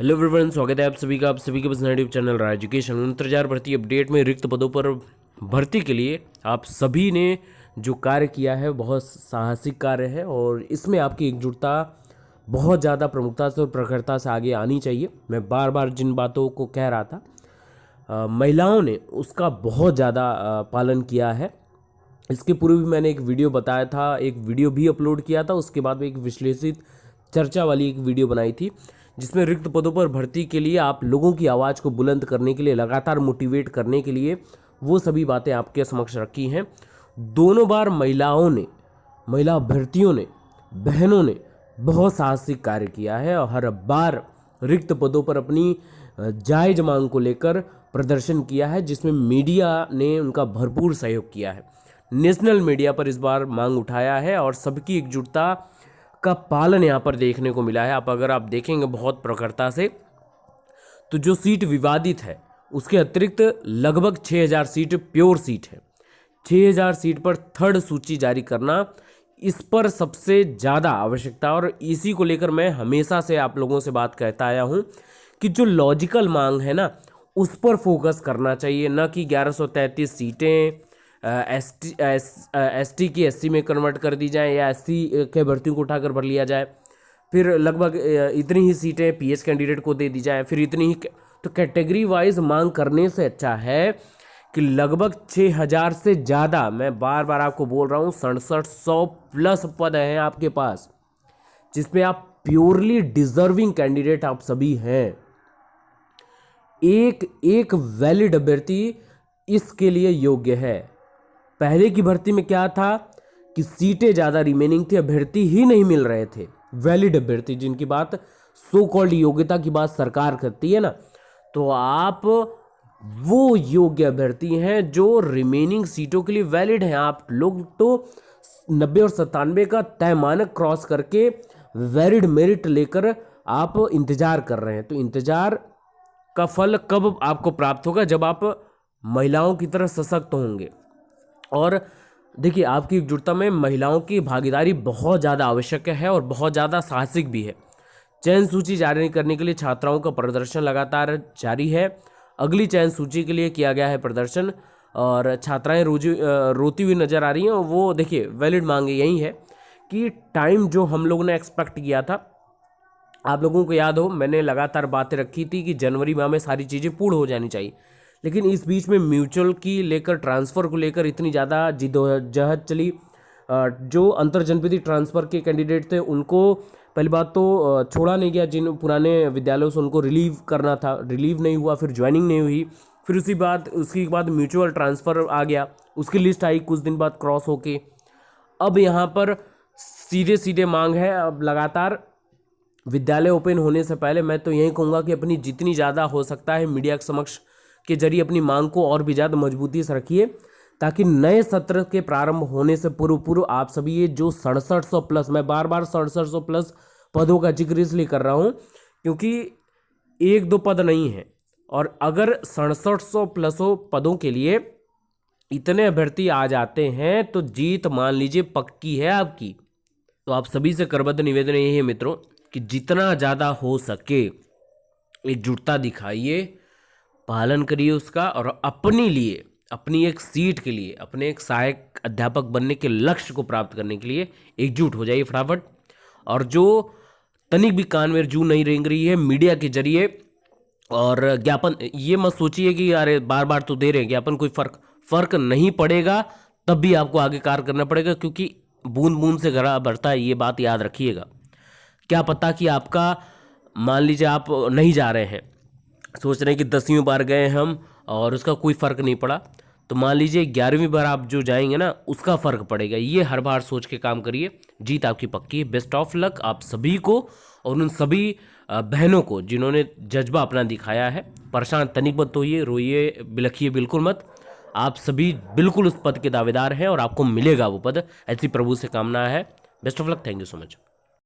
Hello everyone, स्वागत है आप सभी का बस यूट्यूब चैनल रहा एजुकेशन। 49,000 भर्ती अपडेट में रिक्त पदों पर भर्ती के लिए आप सभी ने जो कार्य किया है बहुत साहसिक कार्य है और इसमें आपकी एकजुटता बहुत ज़्यादा प्रमुखता से और प्रखरता से आगे आनी चाहिए। मैं बार बार जिन बातों को कह रहा था महिलाओं ने उसका बहुत ज़्यादा पालन किया है। इसके पूर्व भी मैंने एक वीडियो बताया था, एक वीडियो भी अपलोड किया था, उसके बाद में एक विश्लेषित चर्चा वाली एक वीडियो बनाई थी जिसमें रिक्त पदों पर भर्ती के लिए आप लोगों की आवाज़ को बुलंद करने के लिए, लगातार मोटिवेट करने के लिए वो सभी बातें आपके समक्ष रखी हैं। दोनों बार महिला अभ्यर्थियों ने, बहनों ने बहुत साहसिक कार्य किया है और हर बार रिक्त पदों पर अपनी जायज़ मांग को लेकर प्रदर्शन किया है, जिसमें मीडिया ने उनका भरपूर सहयोग किया है। नेशनल मीडिया पर इस बार मांग उठाया है और सबकी एकजुटता का पालन यहाँ पर देखने को मिला है। अगर आप देखेंगे बहुत प्रखरता से, तो जो सीट विवादित है उसके अतिरिक्त लगभग 6,000 सीट प्योर सीट है। 6,000 सीट पर थर्ड सूची जारी करना, इस पर सबसे ज़्यादा आवश्यकता, और इसी को लेकर मैं हमेशा से आप लोगों से बात कहता आया हूँ कि जो लॉजिकल मांग है ना, उस पर फोकस करना चाहिए, न कि 1133 सीटें एसटी की एससी में कन्वर्ट कर दी जाए या एससी के भर्तियों को उठाकर भर लिया जाए, फिर लगभग इतनी ही सीटें पीएच कैंडिडेट को दे दी जाए, फिर इतनी ही। तो कैटेगरी वाइज मांग करने से अच्छा है कि लगभग 6,000 से ज़्यादा, मैं बार बार आपको बोल रहा हूँ, 6700 प्लस पद हैं आपके पास, जिसमें आप प्योरली डिजर्विंग कैंडिडेट आप सभी हैं। एक वैलिड अभ्यर्थी इसके लिए योग्य है। पहले की भर्ती में क्या था कि सीटें ज़्यादा रिमेनिंग थी, अभ्यर्थी ही नहीं मिल रहे थे, वैलिड अभ्यर्थी, जिनकी बात सो कॉल्ड योग्यता की बात सरकार करती है ना। तो आप वो योग्य अभ्यर्थी हैं जो रिमेनिंग सीटों के लिए वैलिड हैं। आप लोग तो 90 और 97 का तय मानक क्रॉस करके वैलिड मेरिट लेकर आप इंतजार कर रहे हैं। तो इंतजार का फल कब आपको प्राप्त होगा? जब आप महिलाओं की तरह सशक्त होंगे। और देखिए, आपकी एकजुटता में महिलाओं की भागीदारी बहुत ज़्यादा आवश्यक है और बहुत ज़्यादा साहसिक भी है। चयन सूची जारी करने के लिए छात्राओं का प्रदर्शन लगातार जारी है। अगली चयन सूची के लिए किया गया है प्रदर्शन और छात्राएं रोती हुई नजर आ रही हैं। और वो देखिए, वैलिड मांगे यही है कि टाइम जो हम लोगों ने एक्सपेक्ट किया था, आप लोगों को याद हो मैंने लगातार बातें रखी थी कि जनवरी माह में सारी चीज़ें पूर्ण हो जानी चाहिए, लेकिन इस बीच में म्यूचुअल की लेकर, ट्रांसफ़र को लेकर इतनी ज़्यादा जिद्दोजहद चली। जो अंतर जनपदीय ट्रांसफ़र के कैंडिडेट थे उनको पहली बात तो छोड़ा नहीं गया, जिन पुराने विद्यालयों से उनको रिलीव करना था, रिलीव नहीं हुआ, फिर ज्वाइनिंग नहीं हुई, फिर उसके बाद म्यूचुअल ट्रांसफ़र आ गया, उसकी लिस्ट आई कुछ दिन बाद क्रॉस होके। अब यहाँ पर सीधे सीधे मांग है। अब लगातार विद्यालय ओपन होने से पहले मैं तो यही कहूँगा कि अपनी जितनी ज़्यादा हो सकता है मीडिया के समक्ष के जरिए अपनी मांग को और भी ज़्यादा मजबूती से रखिए, ताकि नए सत्र के प्रारंभ होने से पूर्व आप सभी ये जो 6700 प्लस, मैं बार बार 6700 प्लस पदों का जिक्र इसलिए कर रहा हूँ क्योंकि एक दो पद नहीं है, और अगर 6700 प्लसों पदों के लिए इतने अभ्यर्थी आ जाते हैं तो जीत मान लीजिए पक्की है आपकी। तो आप सभी से करबद्ध निवेदन यही है मित्रों कि जितना ज़्यादा हो सके एकजुटता दिखाइए, पालन करिए उसका, और अपने लिए, अपनी एक सीट के लिए, अपने एक सहायक अध्यापक बनने के लक्ष्य को प्राप्त करने के लिए एकजुट हो जाइए फटाफट। और जो तनिक भी कान में जू नहीं रेंग रही है मीडिया के जरिए और ज्ञापन, ये मत सोचिए कि अरे बार बार तो दे रहे हैं ज्ञापन, कोई फर्क नहीं पड़ेगा, तब भी आपको आगे कार्य करना पड़ेगा, क्योंकि बूंद बूंद से घड़ा भरता है, ये बात याद रखिएगा। क्या पता कि आपका, मान लीजिए आप नहीं जा रहे हैं, सोच रहे हैं कि 10वीं बार गए हम और उसका कोई फ़र्क नहीं पड़ा, तो मान लीजिए 11वीं बार आप जो जाएंगे ना, उसका फ़र्क पड़ेगा। ये हर बार सोच के काम करिए, जीत आपकी पक्की है। बेस्ट ऑफ लक आप सभी को और उन सभी बहनों को जिन्होंने जज्बा अपना दिखाया है। परेशान तनिक मत होइए, रोइए, बिलखिए बिल्कुल मत। आप सभी बिल्कुल उस पद के दावेदार हैं और आपको मिलेगा वो पद, ऐसी प्रभु से कामना है। Best of luck, thank you so much.